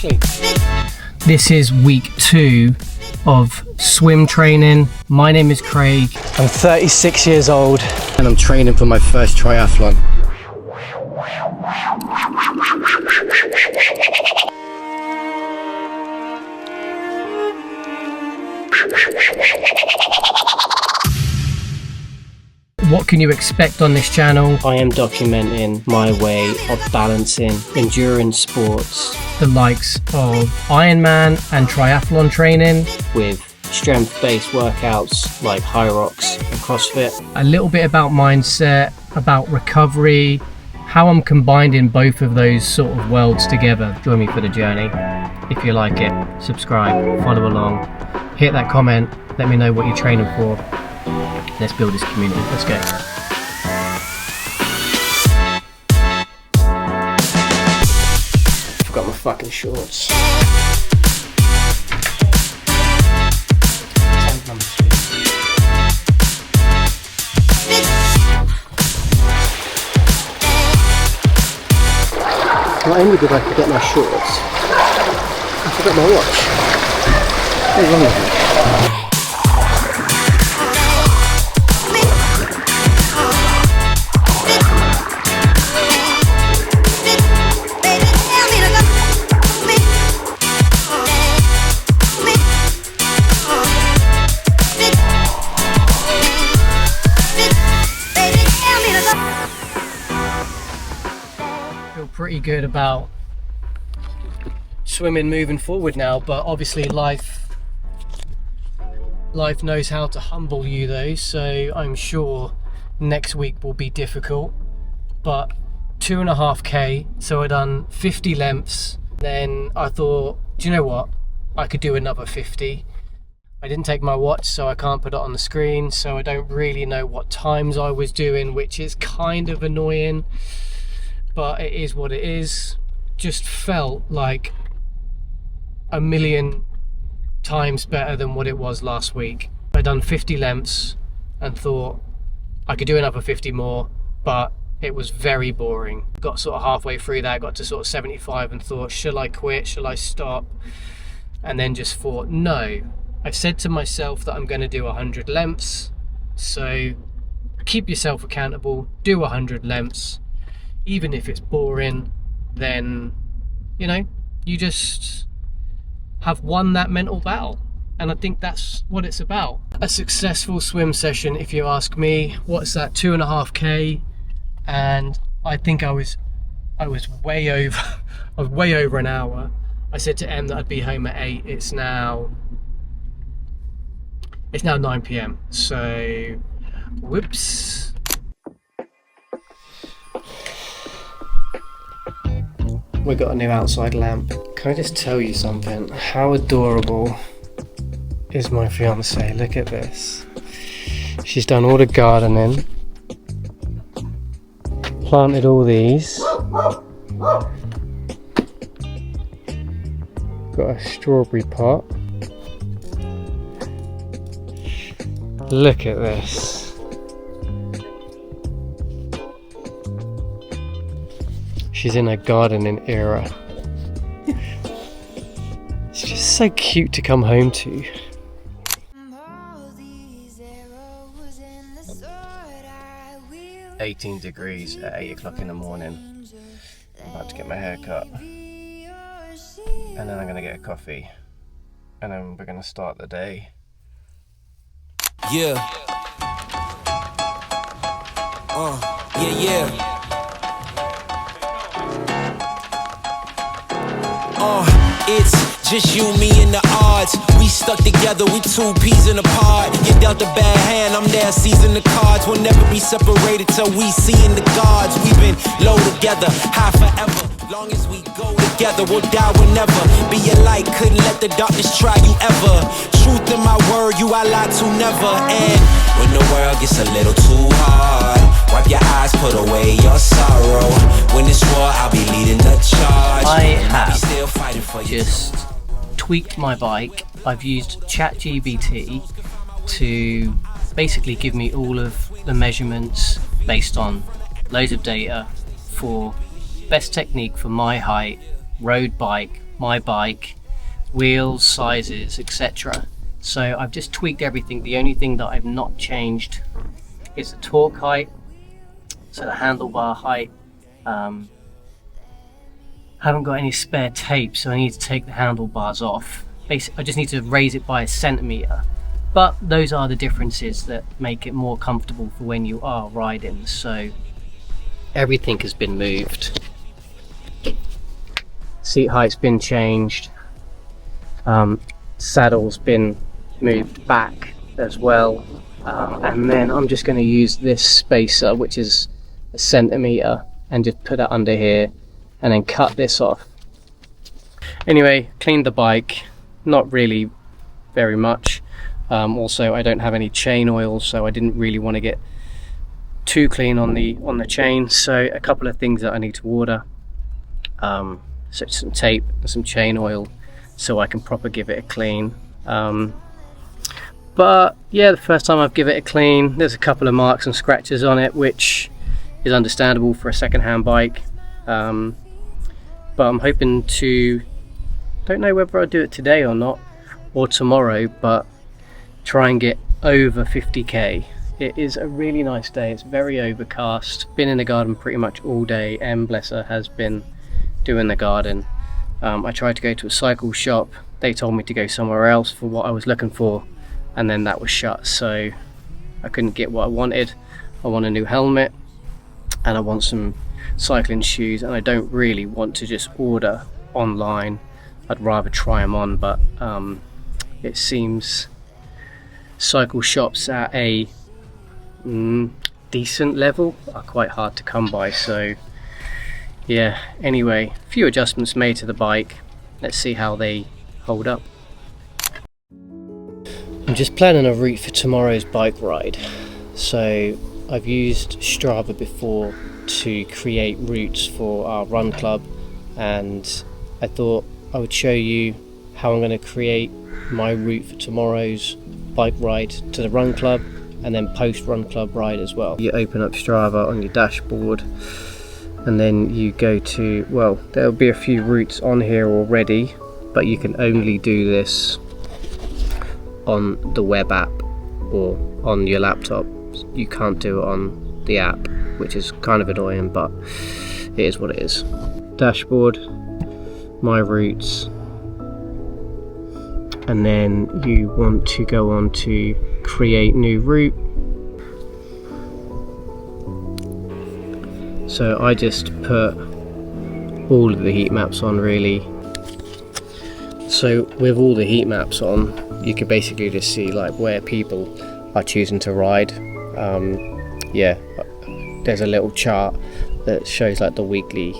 Exactly. This is week 2 of swim training. My name is Craig. I'm 36 years old and I'm training for my first triathlon. What can you expect on this channel? I am documenting my way of balancing endurance sports, the likes of Ironman and triathlon training, with strength-based workouts like HYROX and CrossFit. A little bit about mindset, about recovery, how I'm combining both of those sort of worlds together. Join me for the journey. If you like it, subscribe, follow along, hit that comment, let me know what you're training for. Let's build this community. Let's go. Forgot my fucking shorts. Not only did I forget my shorts, I forgot my watch. What's wrong with me? Pretty good about swimming moving forward now, but obviously life knows how to humble you though, so I'm sure next week will be difficult. But 2.5k, so I done 50 lengths, then I thought, do you know what, I could do another 50. I didn't take my watch, so I can't put it on the screen, so I don't really know what times I was doing, which is kind of annoying. But it is what it is. Just felt like a million times better than what it was last week. I done 50 lengths and thought I could do another 50 more, but it was very boring. Got sort of halfway through that, got to sort of 75 and thought, shall I quit? Shall I stop? And then just thought, no. I said to myself that I'm going to do 100 lengths. So keep yourself accountable, do 100 lengths. Even if it's boring, then, you know, you just have won that mental battle. And I think that's what it's about. A successful swim session, if you ask me. What's that, 2.5k? And I think I was way over an hour. I said to Em that I'd be home at 8. It's now 9 p.m. So, whoops. We got a new outside lamp. Can I just tell you something? How adorable is my fiance? Look at this. She's done all the gardening, planted all these, got a strawberry pot. Look at this. She's in her gardening era. It's just so cute to come home to. "18 degrees at 8 o'clock in the morning. I'm about to get my hair cut. And then I'm going to get a coffee. And then we're going to start the day." Yeah. Yeah. It's just you, me, and the odds. We stuck together, we two peas in a pod. You dealt a bad hand, I'm there seizing the cards. We'll never be separated till we see in the gods. We've been low together, high forever. Long as we go together, we'll die whenever. Be a light, couldn't let the darkness try you ever. Truth in my word, you I lie to never. And when the world gets a little too hard, wipe your eyes, put away your sorrow. When it's war, I'll be leading the charge. I I'll be have still fighting for you. just tweaked my bike. I've used ChatGPT to basically give me all of the measurements based on loads of data for best technique for my height road bike, my bike, wheels, sizes, etc. So I've just tweaked everything. The only thing that I've not changed is the torque height, so the handlebar height. Haven't got any spare tape, so I need to take the handlebars off. Basically, I just need to raise it by a centimetre. But those are the differences that make it more comfortable for when you are riding. So everything has been moved. Seat height's been changed. Saddle's been moved back as well. And then I'm just going to use this spacer, which is a centimetre, and just put it under here and then cut this off. Anyway, cleaned the bike, not really very much. Also, I don't have any chain oil, so I didn't really want to get too clean on the chain. So a couple of things that I need to order. So some tape and some chain oil, so I can proper give it a clean. But yeah, the first time I've given it a clean, there's a couple of marks and scratches on it, which is understandable for a second-hand bike. But I'm hoping to, don't know whether I'll do it today or not, or tomorrow, but try and get over 50k. It is a really nice day. It's very overcast. Been in the garden pretty much all day. Em, bless her, has been doing the garden. I tried to go to a cycle shop. They told me to go somewhere else for what I was looking for, and then that was shut, so I couldn't get what I wanted. I want a new helmet and I want some cycling shoes, and I don't really want to just order online. I'd rather try them on, but it seems cycle shops at a decent level are quite hard to come by. So yeah, anyway, a few adjustments made to the bike. Let's see how they hold up. I'm just planning a route for tomorrow's bike ride. So I've used Strava before to create routes for our run club, and I thought I would show you how I'm going to create my route for tomorrow's bike ride to the run club, and then post run club ride as well. You open up Strava on your dashboard, and then you go to, well, there'll be a few routes on here already, but you can only do this on the web app or on your laptop. You can't do it on the app, which is kind of annoying, but it is what it is. Dashboard, my routes, and then you want to go on to create new route. So I just put all of the heat maps on really. So with all the heat maps on, you can basically just see like where people are choosing to ride. Yeah, there's a little chart that shows like the weekly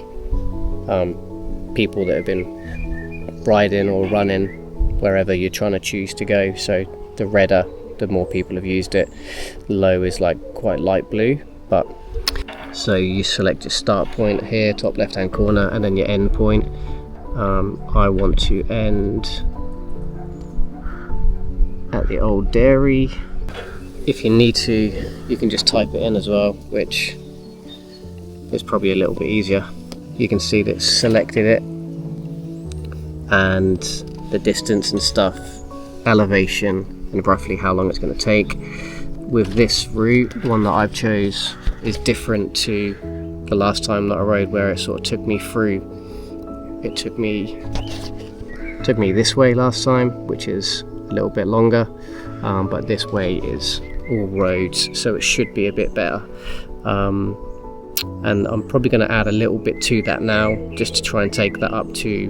people that have been riding or running wherever you're trying to choose to go. So the redder, the more people have used it. Low is like quite light blue, but so you select your start point here, top left hand corner, and then your end point. I want to end at the old dairy. If you need to, you can just type it in as well, which is probably a little bit easier. You can see that it's selected it, and the distance and stuff, elevation, and roughly how long it's going to take. With this route, one that I've chose is different to the last time that I rode, where it sort of took me through. It took me this way last time, which is a little bit longer, but this way is all roads, so it should be a bit better. And I'm probably going to add a little bit to that now, just to try and take that up to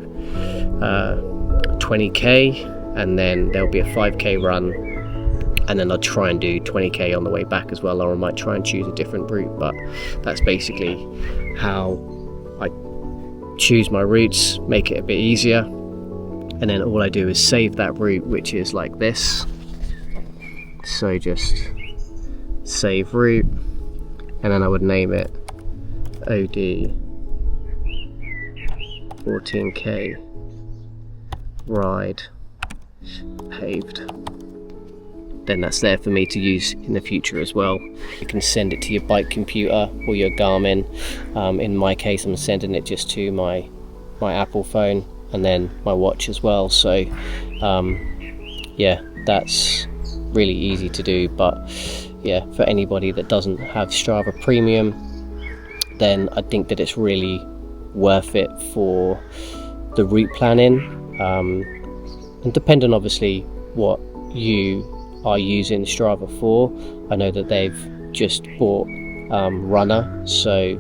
20k, and then there'll be a 5k run, and then I'll try and do 20k on the way back as well, or I might try and choose a different route. But that's basically how I choose my routes, make it a bit easier, and then all I do is save that route, which is like this. So just save route, and then I would name it OD 14k ride paved. Then that's there for me to use in the future as well. You can send it to your bike computer or your Garmin. In my case, I'm sending it just to my my Apple phone, and then my watch as well. So yeah, that's really easy to do. But yeah, for anybody that doesn't have Strava Premium, then I think that it's really worth it for the route planning, and depending obviously what you are using Strava for. I know that they've just bought Runner, so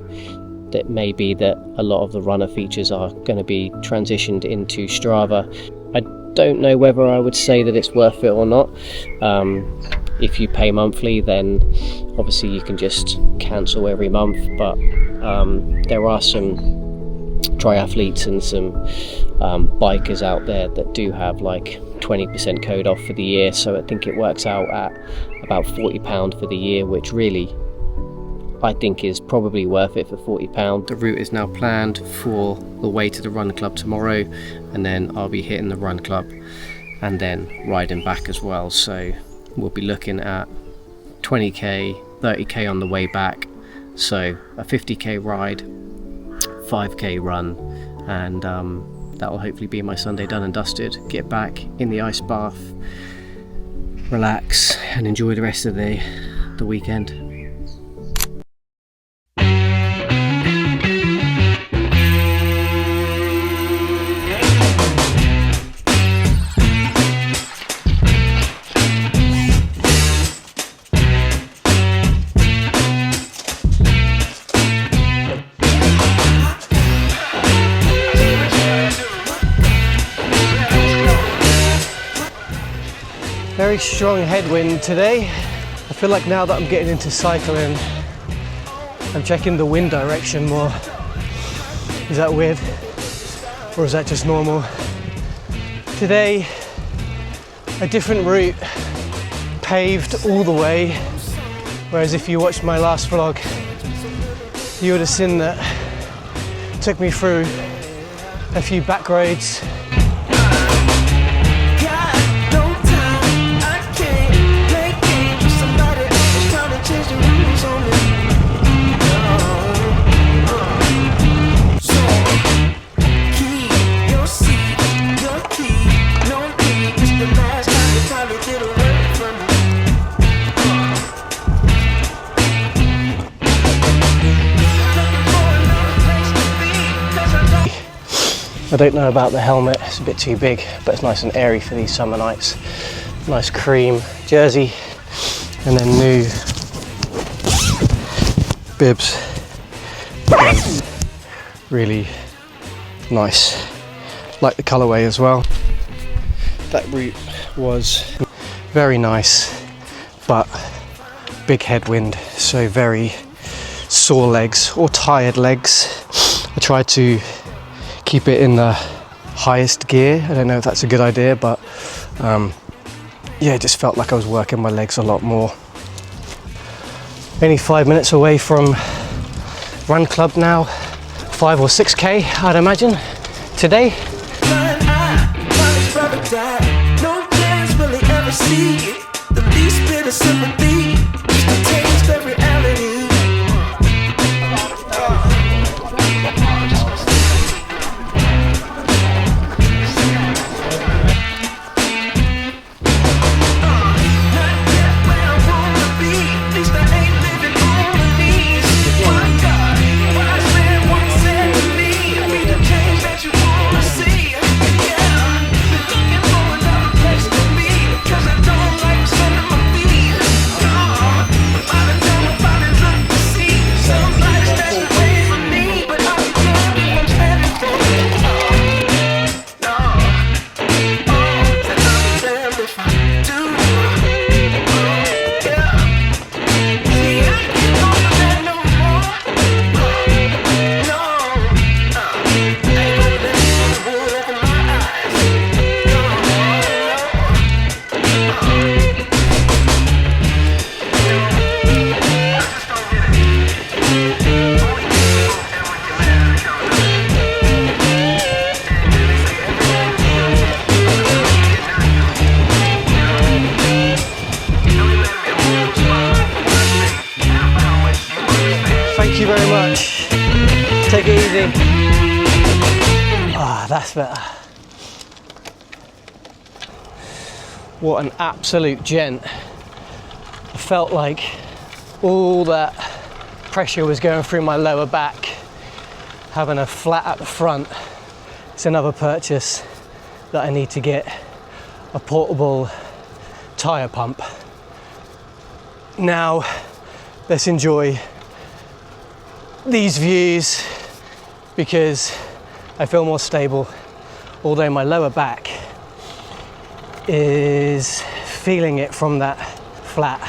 that may be that a lot of the Runner features are going to be transitioned into Strava. I don't know whether I would say that it's worth it or not. If you pay monthly, then obviously you can just cancel every month, but there are some triathletes and some bikers out there that do have like 20% code off for the year, so I think it works out at about £40 for the year, which really I think is probably worth it for £40. The route is now planned for the way to the run club tomorrow, and then I'll be hitting the run club and then riding back as well. So we'll be looking at 20k, 30k on the way back, so a 50k ride, 5k run, and that will hopefully be my Sunday done and dusted. Get back in the ice bath, relax, and enjoy the rest of the weekend. Very strong headwind today. I feel like now that I'm getting into cycling, I'm checking the wind direction more. Is that weird? Or is that just normal? Today, a different route, paved all the way, whereas if you watched my last vlog, you would have seen that it took me through a few back roads. I don't know about the helmet, it's a bit too big, but it's nice and airy for these summer nights. Nice cream jersey, and then new bibs. Really nice. Like the colourway as well. That route was very nice, but big headwind, so very sore legs or tired legs. I tried to keep it in the highest gear. I don't know if that's a good idea, but yeah, it just felt like I was working my legs a lot more. Only 5 minutes away from run club now, 5 or 6k I'd imagine today. No chance will they ever see the least bit of sympathy, just a taste of reality. Thank you very much. Take it easy. That's better. What an absolute gent. I felt like all that pressure was going through my lower back. Having a flat at the front. It's another purchase that I need to get, a portable tyre pump. Now, let's enjoy these views because I feel more stable, although my lower back is feeling it from that flat.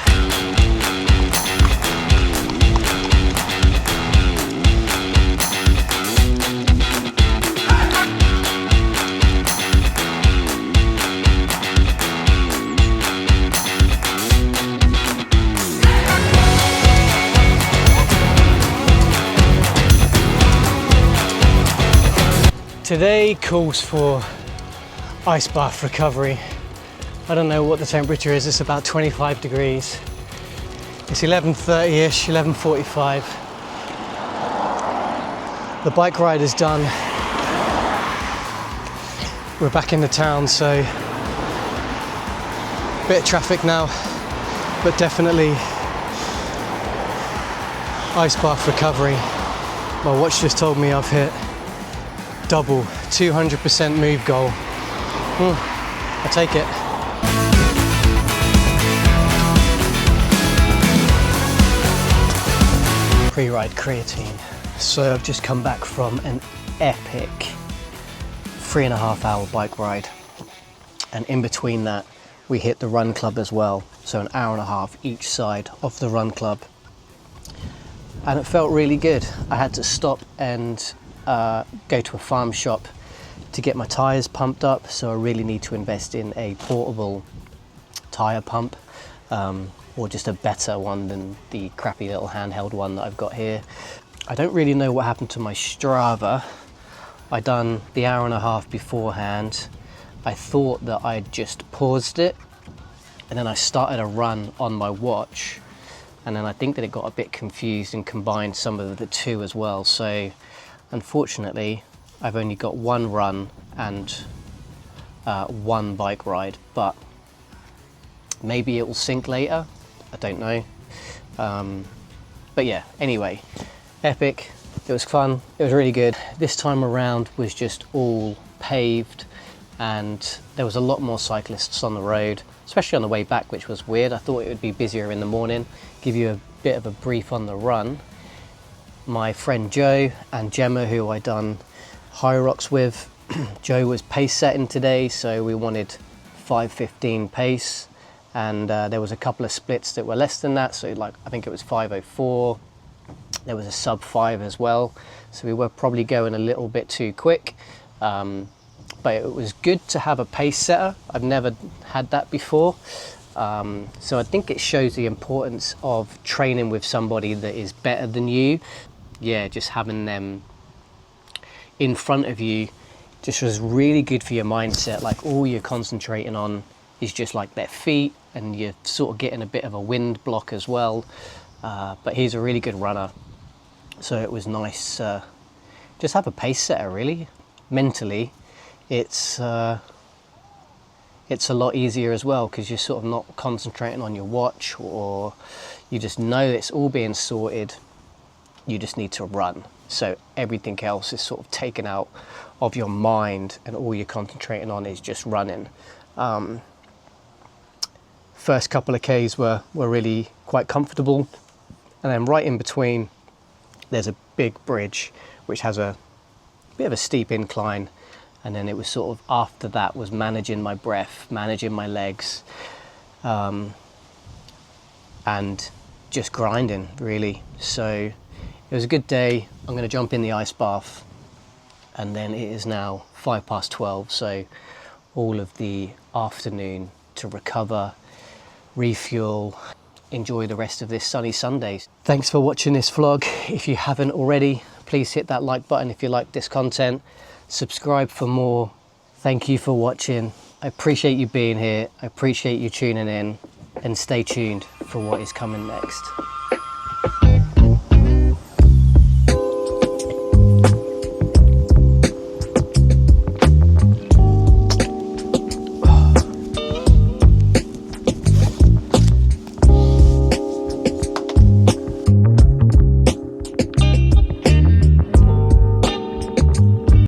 Today calls for ice bath recovery. I don't know what the temperature is, it's about 25 degrees. It's 11:30ish, 11:45. The bike ride is done. We're back in the town, so bit of traffic now, but definitely ice bath recovery. My watch just told me I've hit double 200% move goal. I'll take it. Pre-ride creatine. So I've just come back from an epic 3.5 hour bike ride, and in between that we hit the run club as well, so an hour and a half each side of the run club, and it felt really good. I had to stop and go to a farm shop to get my tyres pumped up, so I really need to invest in a portable tyre pump, or just a better one than the crappy little handheld one that I've got here. I don't really know what happened to my Strava. I done the hour and a half beforehand. I thought that I'd just paused it, and then I started a run on my watch, and then I think that it got a bit confused and combined some of the two as well. So unfortunately, I've only got one run and one bike ride, but maybe it will sync later. I don't know. But yeah, anyway, epic. It was fun. It was really good. This time around was just all paved, and there was a lot more cyclists on the road, especially on the way back, which was weird. I thought it would be busier in the morning. Give you a bit of a brief on the run. My friend Joe and Gemma, who I done HYROX with, Joe was pace setting today, so we wanted 5:15 pace, and there was a couple of splits that were less than that, so like I think it was 5:04. There was a sub 5 as well, so we were probably going a little bit too quick, but it was good to have a pace setter. I've never had that before. So I think it shows the importance of training with somebody that is better than you. Yeah, just having them in front of you just was really good for your mindset. Like, all you're concentrating on is just like their feet, and you're sort of getting a bit of a wind block as well. But he's a really good runner, so it was nice just have a pace setter. Really, mentally it's a lot easier as well, because you're sort of not concentrating on your watch, or you just know it's all being sorted. You just need to run, so everything else is sort of taken out of your mind, and all you're concentrating on is just running. First couple of Ks were really quite comfortable, and then right in between there's a big bridge which has a bit of a steep incline, and then it was sort of after that was managing my breath, managing my legs, and just grinding really. So it was a good day. I'm going to jump in the ice bath, and then it is now 12:05, so all of the afternoon to recover, refuel, enjoy the rest of this sunny Sunday. Thanks for watching this vlog. If you haven't already, please hit that like button if you like this content. Subscribe for more. Thank you for watching. I appreciate you being here. I appreciate you tuning in, and stay tuned for what is coming next.